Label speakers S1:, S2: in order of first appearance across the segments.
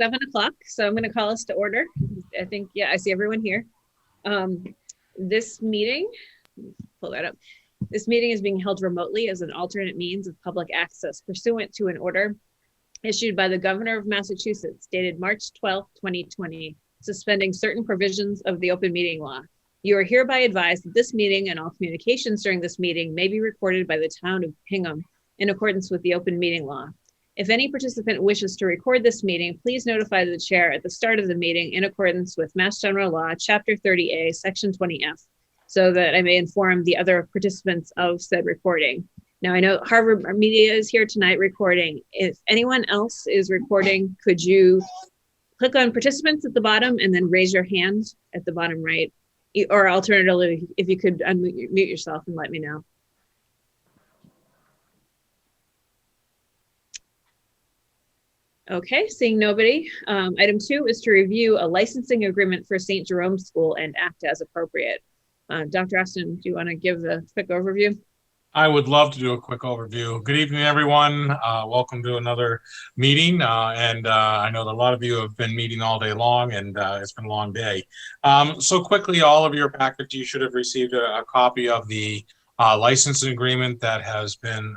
S1: 7 o'clock, so I'm going to call us to order. I think, yeah, I see everyone here. This meeting, pull that up. This meeting is being held remotely as an alternate means of public access pursuant to an order issued by the Governor of Massachusetts dated March 12th, 2020, suspending certain provisions of the open meeting law. You are hereby advised that this meeting and all communications during this meeting may be recorded by the Town of Hingham in accordance with the open meeting law. If any participant wishes to record this meeting, please notify the chair at the start of the meeting in accordance with Mass General Law, Chapter 30A, Section 20F, so that I may inform the other participants of said recording. Now, I know Harvard Media is here tonight recording. If anyone else is recording, could you click on participants at the bottom and then raise your hand at the bottom right? Or alternatively, if you could unmute yourself and let me know. Okay, seeing nobody. Item 2 is to review a licensing agreement for St. Jerome School and act as appropriate. Dr. Austin, do you want to give the quick overview?
S2: I would love to do a quick overview. Good evening, everyone. Welcome to another meeting. I know that a lot of you have been meeting all day long, and it's been a long day. So quickly, all of your packets, you should have received a copy of the licensing agreement that has been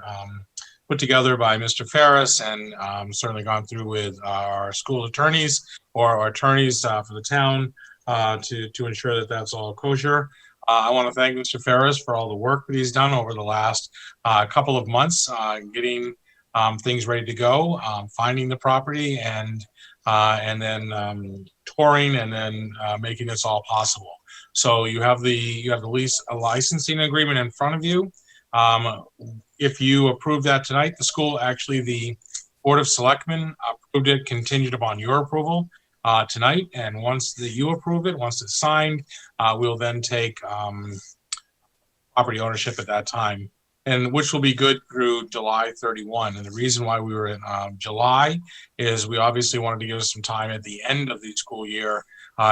S2: put together by Mr. Ferris and certainly gone through with our school attorneys or our attorneys for the town to ensure that that's all kosher. I want to thank Mr. Ferris for all the work that he's done over the last couple of months, getting things ready to go, finding the property, and then touring, and then making this all possible. So you have the licensing agreement in front of you. If you approve that tonight, the Board of Selectmen approved it contingent upon your approval tonight, and once you approve it, once it's signed, we'll then take property ownership at that time, and which will be good through July 31. And the reason why we were in July is we obviously wanted to give us some time at the end of the school year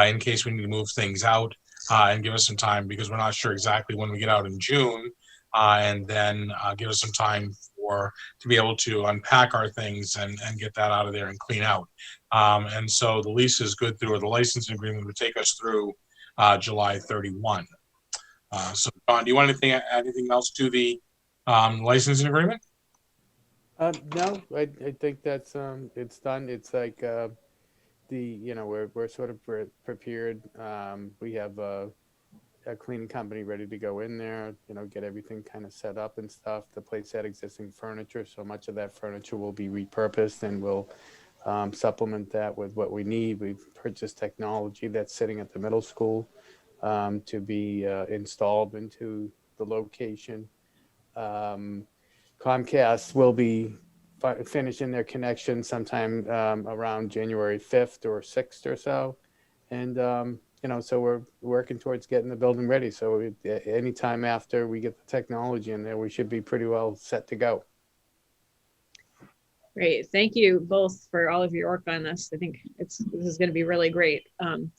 S2: in case we need to move things out and give us some time, because we're not sure exactly when we get out in June, and then give us some time to be able to unpack our things and get that out of there and clean out. And so the lease is good through, or the licensing agreement would take us through July 31. So Don, do you want anything else to the licensing agreement?
S3: No, I think that's it's done. It's like we're sort of prepared. We have a cleaning company ready to go in there, get everything kind of set up and stuff. The place had existing furniture, so much of that furniture will be repurposed, and we'll supplement that with what we need. We've purchased technology that's sitting at the middle school to be installed into the location. Comcast will be finishing their connection sometime around January 5th or 6th or so. And, so we're working towards getting the building ready. So anytime after we get the technology in there, we should be pretty well set to go.
S1: Great. Thank you both for all of your work on this. I think this is going to be really great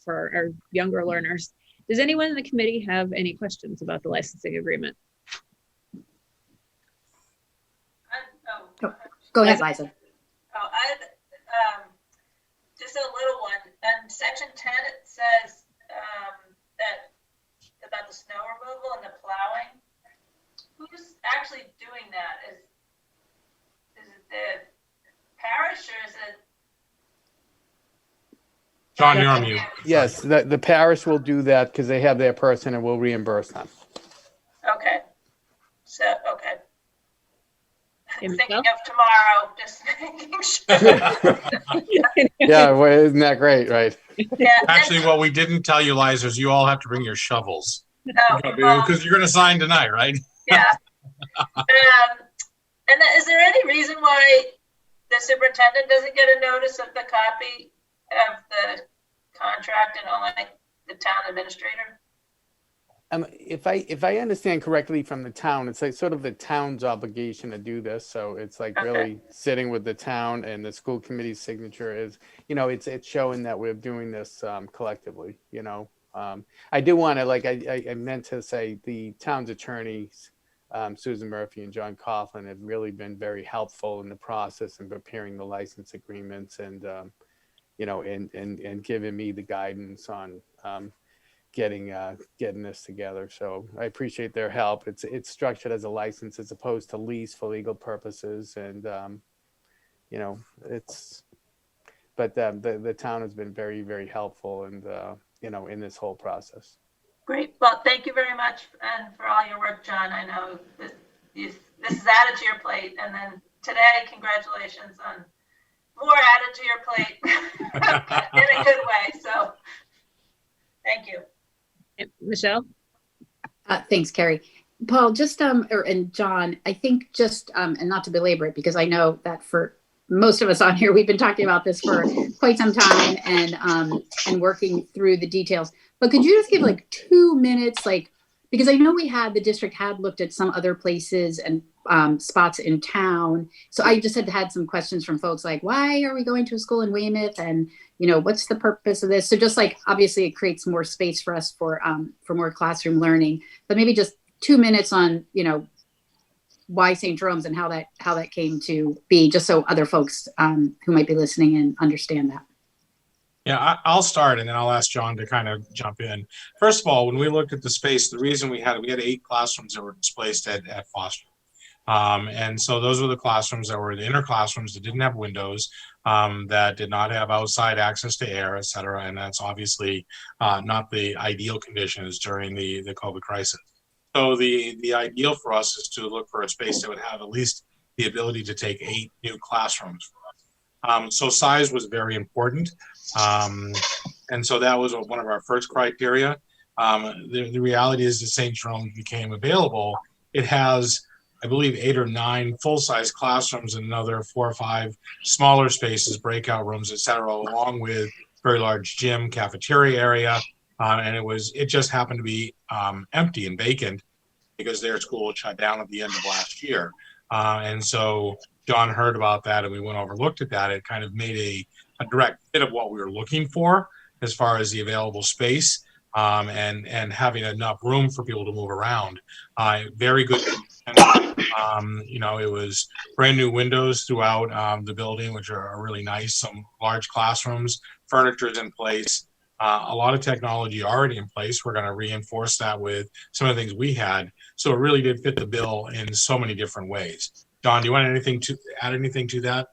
S1: for our younger learners. Does anyone in the committee have any questions about the licensing agreement?
S4: Go ahead, Liza.
S5: Just a little one. In section 10, it says that about the snow removal and the plowing. Who's actually doing that? Is it the parish, or is it?
S2: John, you're on mute.
S3: Yes, the parish will do that because they have their person, and we'll reimburse them.
S5: Okay. So, okay.
S1: M.G.L?
S5: Thinking of tomorrow, just making sure.
S3: Yeah, well, isn't that great, right?
S5: Yeah.
S2: Actually, what we didn't tell you, Liza, is you all have to bring your shovels.
S5: Oh,
S2: Because you're going to sign tonight, right?
S5: yeah. And is there any reason why the superintendent doesn't get a notice of the copy of the contract and only the town administrator?
S3: If I understand correctly from the town, it's like sort of the town's obligation to do this. So it's like really sitting with the town, and the school committee's signature is, it's showing that we're doing this collectively. I do want to, I meant to say the town's attorneys, Susan Murphy and John Coughlin, have really been very helpful in the process and preparing the license agreements. And and giving me the guidance on getting this together. So I appreciate their help. It's structured as a license as opposed to lease for legal purposes, and but the town has been very, very helpful, and in this whole process.
S5: Great. Well, thank you very much, and for all your work, John. I know this is added to your plate, and then today, congratulations on more added to your plate in a good way. So, thank you.
S1: Michelle?
S4: Thanks, Carrie. Paul, just and John, I think just and not to belabor it, because I know that for most of us on here, we've been talking about this for quite some time and working through the details. But could you just give like 2 minutes, because I know the district had looked at some other places and spots in town. So I just had some questions from folks like, why are we going to a school in Weymouth? And, what's the purpose of this? So just obviously it creates more space for us for more classroom learning, but maybe just 2 minutes on, why St. Jerome's and how that came to be, just so other folks who might be listening and understand that.
S2: Yeah, I'll start and then I'll ask John to kind of jump in. First of all, when we looked at the space, the reason we had 8 classrooms that were displaced at Foster. And so those were the classrooms that were the inner classrooms that didn't have windows, that did not have outside access to air, et cetera. And that's obviously not the ideal conditions during the COVID crisis. So the ideal for us is to look for a space that would have at least the ability to take 8 new classrooms for us. So size was very important. And so that was one of our first criteria. The reality is that St. Jerome became available. It has, I believe, 8 or 9 full-size classrooms and another 4 or 5 smaller spaces, breakout rooms, et cetera, along with very large gym, cafeteria area. And it just happened to be empty and vacant because their school shut down at the end of last year. And so John heard about that and we went over, looked at that. It kind of made a direct fit of what we were looking for as far as the available space and having enough room for people to move around. Very good. It was brand new windows throughout the building, which are really nice. Some large classrooms, furniture's in place. A lot of technology already in place. We're going to reinforce that with some of the things we had. So it really did fit the bill in so many different ways. John, do you want to add anything to that?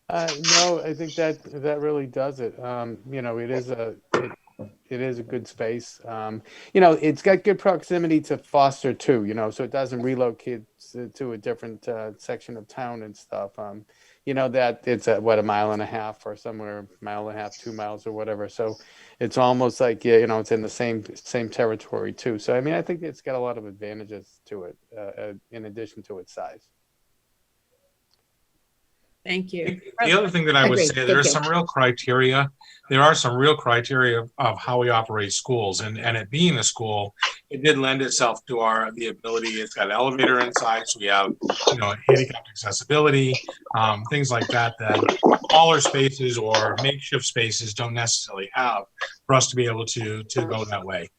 S3: No, I think that really does it. It is a good space. It's got good proximity to Foster too, so it doesn't relocate to a different section of town and stuff. That it's at a mile and a half or somewhere, mile and a half, 2 miles or whatever. So it's almost like, it's in the same territory too. So, I think it's got a lot of advantages to it in addition to its size.
S1: Thank you.
S2: The other thing that I would say, there are some real criteria. There are some real criteria of how we operate schools, and it being a school, it did lend itself to the ability. It's got an elevator inside, so we have handicapped accessibility, things like that smaller spaces or makeshift spaces don't necessarily have for us to be able to go that way.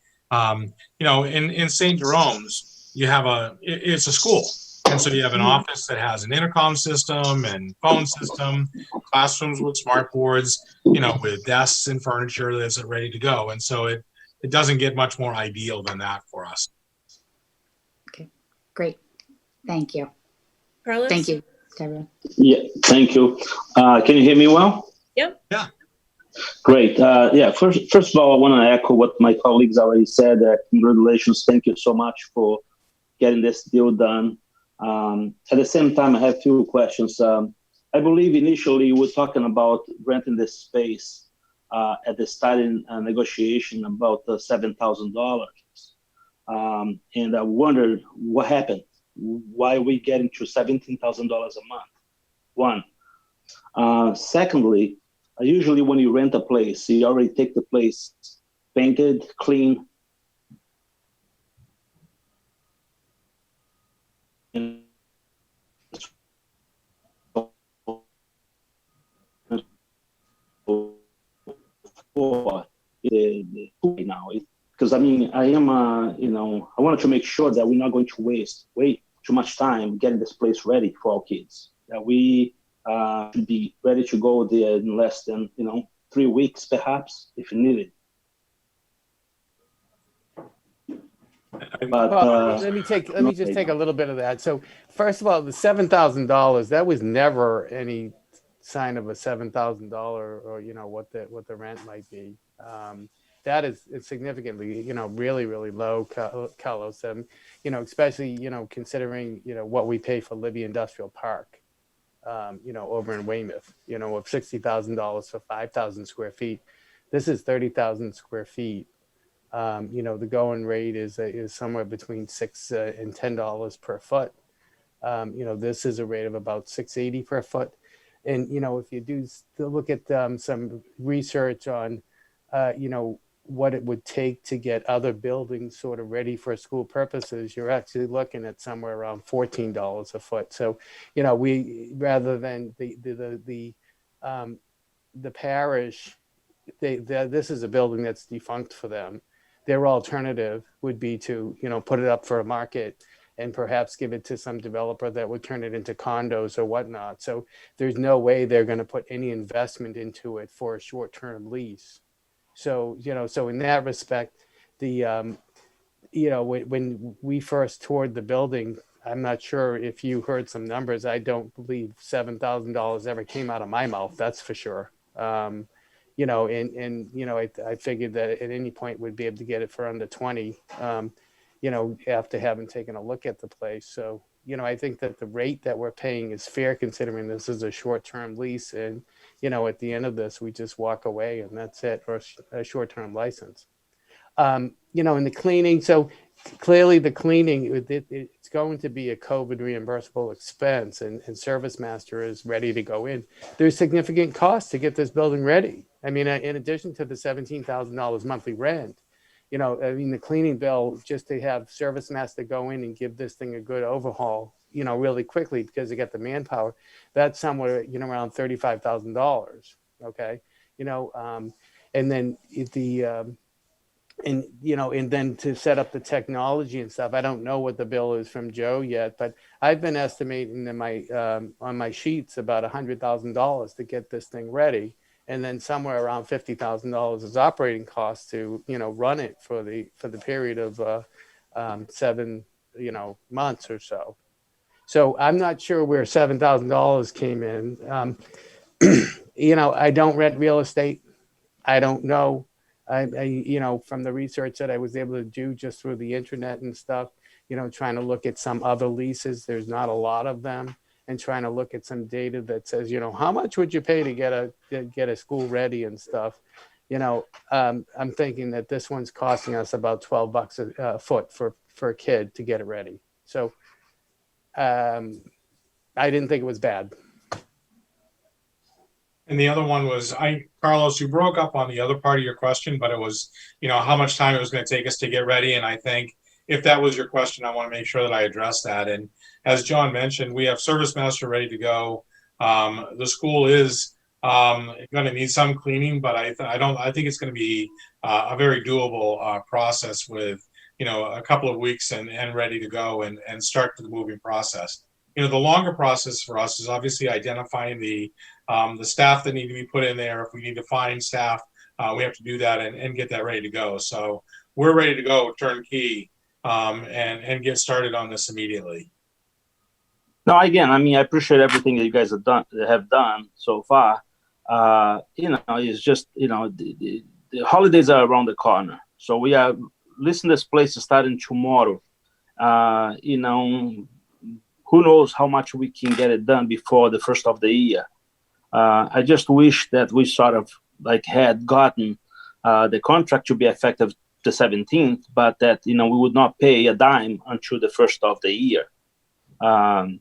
S2: In St. Jerome's, it's a school. And so you have an office that has an intercom system and phone system, classrooms with smart boards, with desks and furniture that's ready to go. And so it doesn't get much more ideal than that for us.
S4: Okay, great. Thank you.
S1: Carlos?
S4: Thank you, Deborah.
S6: Yeah, thank you. Can you hear me well?
S1: Yep.
S2: Yeah.
S6: Great. First of all, I want to echo what my colleagues already said. Congratulations. Thank you so much for getting this deal done. At the same time, I have a few questions. I believe initially we were talking about renting this space at the starting negotiation about $7,000. And I wondered what happened. Why are we getting to $17,000 a month? One. Secondly, usually when you rent a place, you already take the place painted, clean, now, because I wanted to make sure that we're not going to waste way too much time getting this place ready for our kids. That we should be ready to go there in less than 3 weeks, perhaps, if needed. But
S3: Well, let me just take a little bit of that. So first of all, the $7,000, that was never any sign of a $7,000 or what the rent might be. That is significantly really low, Carlos. Especially considering what we pay for Libby Industrial Park, over in Weymouth, of $60,000 for 5,000 square feet. This is 30,000 square feet. The going rate is somewhere between $6 and $10 per foot. This is a rate of about $6.80 per foot. And, if you do look at some research on, what it would take to get other buildings sort of ready for school purposes, you're actually looking at somewhere around $14 a foot. So, we, rather than the parish, this is a building that's defunct for them. Their alternative would be to, put it up for a market and perhaps give it to some developer that would turn it into condos or whatnot. So there's no way they're going to put any investment into it for a short-term lease. So, so in that respect, when we first toured the building, I'm not sure if you heard some numbers. I don't believe $7,000 ever came out of my mouth. That's for sure. I figured that at any point we'd be able to get it for under 20, after having taken a look at the place. So, I think that the rate that we're paying is fair considering this is a short-term lease. And, at the end of this, we just walk away and that's it, or a short-term license. And the cleaning. So clearly the cleaning, it's going to be a COVID reimbursable expense, and Service Master is ready to go in. There's significant costs to get this building ready. I mean, in addition to the $17,000 monthly rent, the cleaning bill, just to have Service Master go in and give this thing a good overhaul, really quickly because they got the manpower, that's somewhere, around $35,000. Okay. And then and then to set up the technology and stuff. I don't know what the bill is from Joe yet, but I've been estimating in my on my sheets about $100,000 to get this thing ready, and then somewhere around $50,000 is operating costs to run it for the period of 7 months or so. So I'm not sure where $7,000 came in. I don't rent real estate. I don't know. I from the research that I was able to do just through the internet and stuff, trying to look at some other leases, there's not a lot of them, and trying to look at some data that says, how much would you pay to get a school ready and stuff. I'm thinking that this one's costing us about $12 a foot for a kid to get it ready. So I didn't think it was bad.
S2: And the other one was, Carlos, you broke up on the other part of your question, but it was, how much time it was going to take us to get ready. And I think if that was your question, I want to make sure that I address that. And as John mentioned, we have Service Master ready to go. The school is going to need some cleaning, but I think it's going to be a very doable process with, a couple of weeks and ready to go and start the moving process. The longer process for us is obviously identifying the staff that need to be put in there. If we need to find staff, we have to do that and get that ready to go. So we're ready to go turnkey and get started on this immediately.
S6: No, again, I appreciate everything that you guys have done so far. It's just, the holidays are around the corner. So we are listing this place starting tomorrow. Who knows how much we can get it done before the first of the year. I just wish that we sort of had gotten the contract to be effective the 17th, but that, we would not pay a dime until the first of the year. But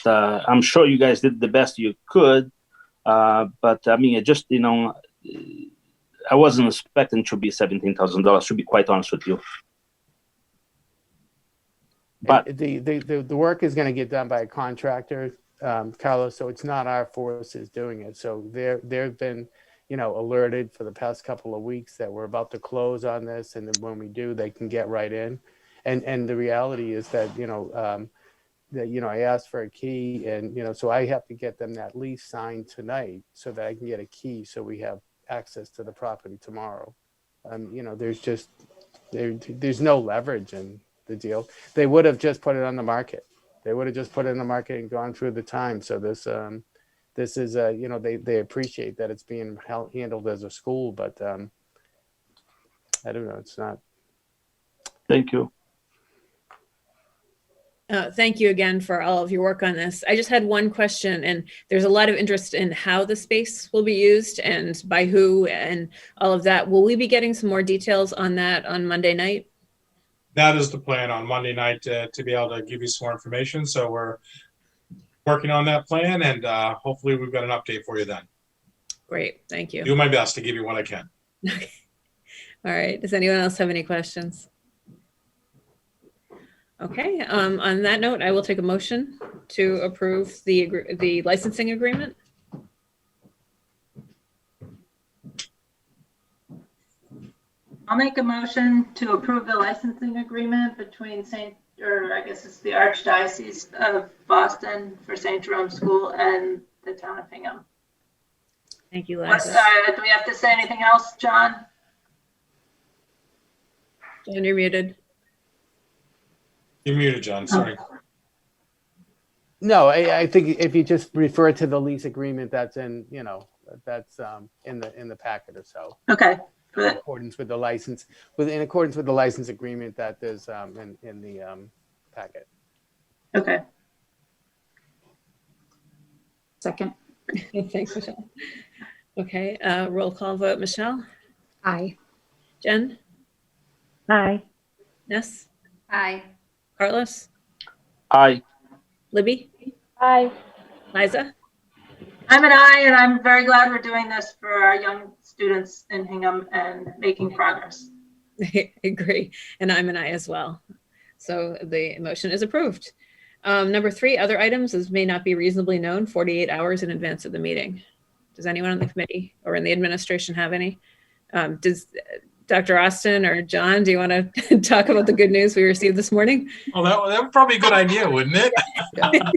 S6: I'm sure you guys did the best you could. But it just, I wasn't expecting to be $17,000, to be quite honest with you. But
S3: the work is going to get done by a contractor, Carlos. So it's not our forces doing it. So they've been, alerted for the past couple of weeks that we're about to close on this, and then when we do, they can get right in. And the reality is that that, I asked for a key, and, so I have to get them that lease signed tonight so that I can get a key so we have access to the property tomorrow. There's no leverage in the deal. They would have just put it on the market. They would have just put it in the market and gone through the time. So this is, they appreciate that it's being handled as a school, but I don't know. It's not.
S6: Thank you.
S1: Thank you again for all of your work on this. I just had one question, and there's a lot of interest in how the space will be used and by who and all of that. Will we be getting some more details on that on Monday night?
S2: That is the plan on Monday night to be able to give you some more information. So we're working on that plan, and hopefully we've got an update for you then.
S1: Great, thank you.
S2: Do my best to give you what I can.
S1: Okay. All right, does anyone else have any questions? Okay, on that note, I will take a motion to approve the licensing agreement.
S5: I'll make a motion to approve the licensing agreement between I guess it's the Archdiocese of Boston for St. Jerome School and the Town of Hingham.
S1: Thank you, Liza.
S5: Do we have to say anything else, John?
S1: John, you're muted.
S2: You're muted, John. Sorry.
S3: No, I think if you just refer to the lease agreement, that's in, that's in the packet or so.
S5: Okay.
S3: In accordance with the license, agreement that is in the packet.
S5: Okay.
S4: Second.
S1: Thanks, Michelle. Okay, roll call vote. Michelle?
S4: Aye.
S1: Jen?
S7: Aye.
S1: Ness?
S4: Aye.
S1: Carlos?
S6: Aye.
S1: Libby?
S7: Aye.
S1: Liza?
S5: I'm an aye, and I'm very glad we're doing this for our young students in Hingham and making progress.
S1: I agree, and I'm an aye as well. So the motion is approved. Number 3, other items as may not be reasonably known 48 hours in advance of the meeting. Does anyone on the committee or in the administration have any? Does Dr. Austin or John, do you want to talk about the good news we received this morning?
S2: Well, that would probably be a good idea, wouldn't it?
S3: Yeah.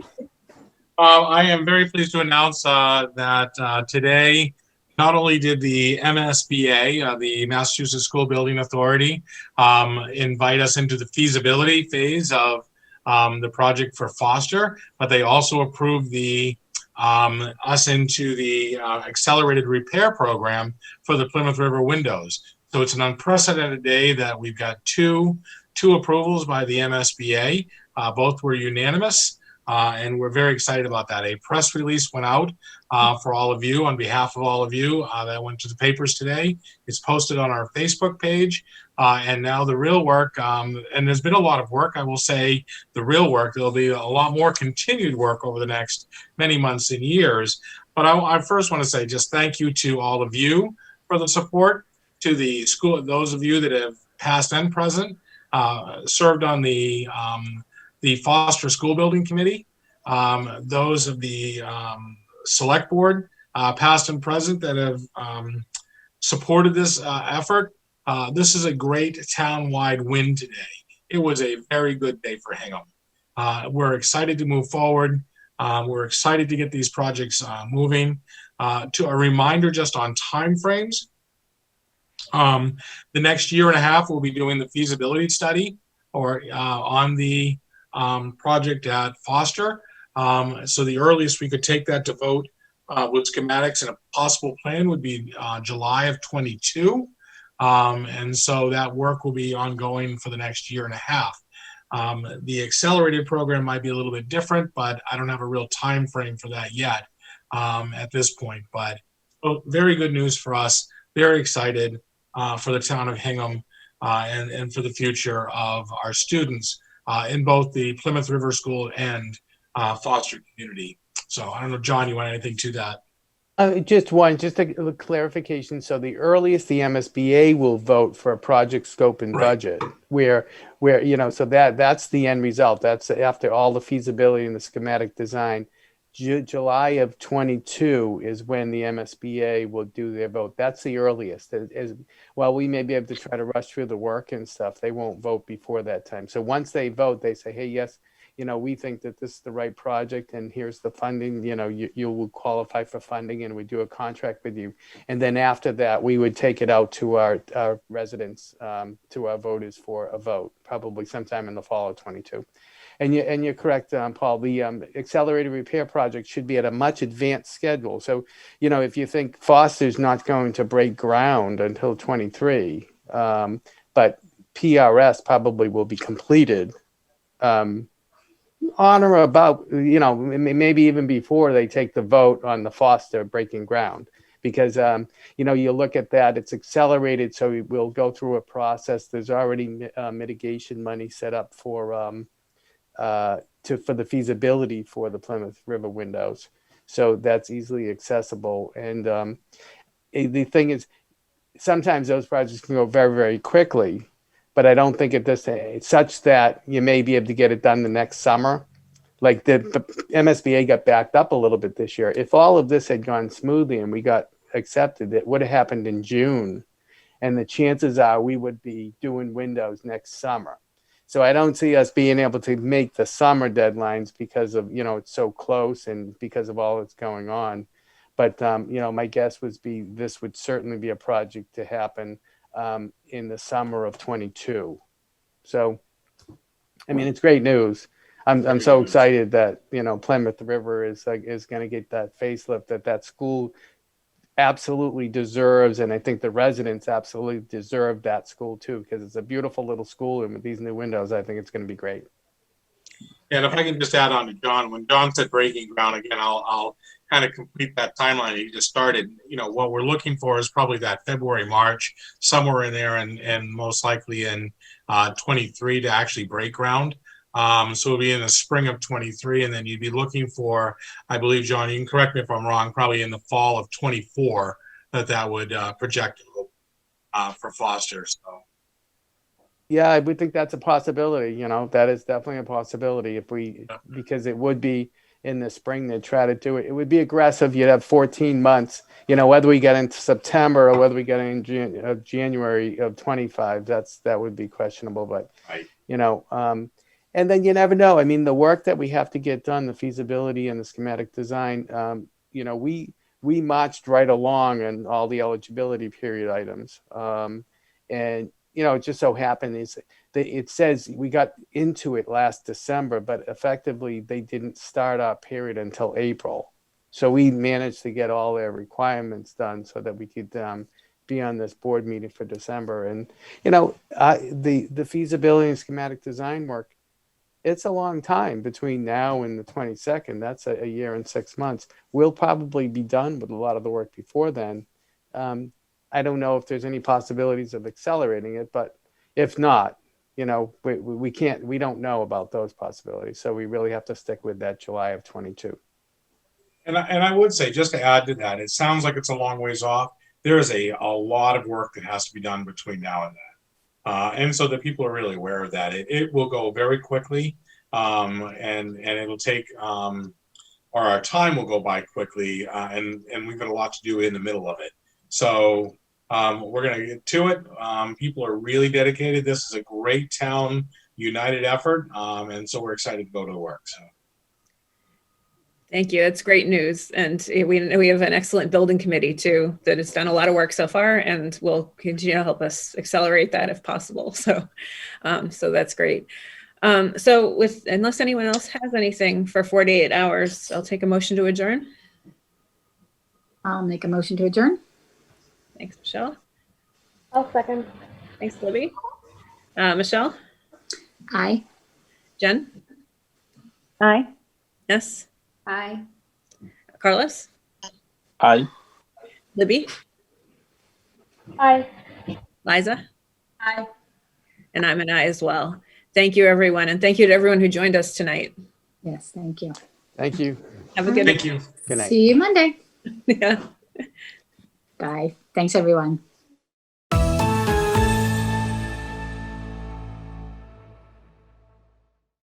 S2: I am very pleased to announce that today, not only did the MSBA, the Massachusetts School Building Authority, invite us into the feasibility phase of the project for Foster, but they also approved us into the accelerated repair program for the Plymouth River windows. So it's an unprecedented day that we've got two approvals by the MSBA. Both were unanimous. And we're very excited about that. A press release went out for all of you, on behalf of all of you, that went to the papers today. It's posted on our Facebook page. And now the real work, and there's been a lot of work, I will say the real work, there'll be a lot more continued work over the next many months and years. But I first want to say just thank you to all of you for the support, to the school, those of you that have past and present, served on the Foster School Building Committee, those of the Select Board, past and present, that have supported this effort. This is a great town-wide win today. It was a very good day for Hingham. We're excited to move forward. We're excited to get these projects moving. To a reminder just on timeframes, the next year and a half, we'll be doing the feasibility study on the project at Foster. So the earliest we could take that to vote with schematics and a possible plan would be July of 22. And so that work will be ongoing for the next year and a half. The accelerated program might be a little bit different, but I don't have a real time frame for that yet at this point. But very good news for us. Very excited for the town of Hingham and for the future of our students in both the Plymouth River School and Foster community. So I don't know, John, you want anything to that?
S3: Just a clarification. So the earliest the MSBA will vote for a project scope and budget, where so that's the end result. That's after all the feasibility and the schematic design. July of 22 is when the MSBA will do their vote. That's the earliest. While we may be able to try to rush through the work and stuff, they won't vote before that time. So once they vote, they say, hey, yes, we think that this is the right project and here's the funding, you will qualify for funding and we do a contract with you. And then after that, we would take it out to our residents, to our voters for a vote, probably sometime in the fall of 22. And you're correct, Paul, the accelerated repair project should be at a much advanced schedule. So, if you think Foster's not going to break ground until 23, but PRS probably will be completed on or about, maybe even before they take the vote on the Foster breaking ground. Because, you look at that, it's accelerated, so we'll go through a process. There's already mitigation money set up for the feasibility for the Plymouth River windows. So that's easily accessible. And the thing is, sometimes those projects can go very, very quickly, but I don't think it's such that you may be able to get it done the next summer. Like the MSBA got backed up a little bit this year. If all of this had gone smoothly and we got accepted, it would have happened in June. And the chances are we would be doing windows next summer. So I don't see us being able to make the summer deadlines because of, it's so close and because of all that's going on. But, my guess would be this would certainly be a project to happen in the summer of 22. So, it's great news. I'm so excited that, Plymouth River is going to get that facelift that school absolutely deserves. And I think the residents absolutely deserve that school too, because it's a beautiful little school. And with these new windows, I think it's going to be great.
S2: And if I can just add on to John, when John said breaking ground again, I'll kind of complete that timeline he just started. What we're looking for is probably that February, March, somewhere in there, and most likely in 23 to actually break ground. So it'll be in the spring of 23, and then you'd be looking for, I believe, John, you can correct me if I'm wrong, probably in the fall of 24 that would project for Foster. So.
S3: Yeah, I would think that's a possibility. That is definitely a possibility because it would be in the spring to try to do it. It would be aggressive. You'd have 14 months, whether we get into September or whether we get in January of 25, that would be questionable. But,
S2: right.
S3: And then you never know. The work that we have to get done, the feasibility and the schematic design, we marched right along on all the eligibility period items. And it just so happened it says we got into it last December, but effectively they didn't start our period until April. So we managed to get all their requirements done so that we could be on this board meeting for December. And, the feasibility and schematic design work, it's a long time between now and the 22nd. That's a year and 6 months. We'll probably be done with a lot of the work before then. I don't know if there's any possibilities of accelerating it, but if not, we don't know about those possibilities. So we really have to stick with that July of 22.
S2: And I would say, just to add to that, it sounds like it's a long ways off. There is a lot of work that has to be done between now and then. And so that people are really aware of that. It will go very quickly, and it'll take, or our time will go by quickly, and we've got a lot to do in the middle of it. So we're going to get to it. People are really dedicated. This is a great town united effort, and so we're excited to go to the work. So.
S1: Thank you. It's great news. And we have an excellent building committee too that has done a lot of work so far and will continue to help us accelerate that if possible. So that's great. So unless anyone else has anything for 48 hours, I'll take a motion to adjourn.
S4: I'll make a motion to adjourn.
S1: Thanks, Michelle.
S7: I'll second.
S1: Thanks, Libby. Michelle?
S4: Aye.
S1: Jen?
S7: Aye.
S1: Yes.
S4: Aye.
S1: Carlos?
S6: Aye.
S1: Libby?
S7: Aye.
S1: Liza?
S5: Aye.
S1: And I'm an aye as well. Thank you, everyone. And thank you to everyone who joined us tonight.
S4: Yes, thank you.
S3: Thank you.
S1: Have a good
S2: Thank you.
S3: Good night.
S4: See you Monday.
S1: Yeah.
S4: Bye. Thanks, everyone.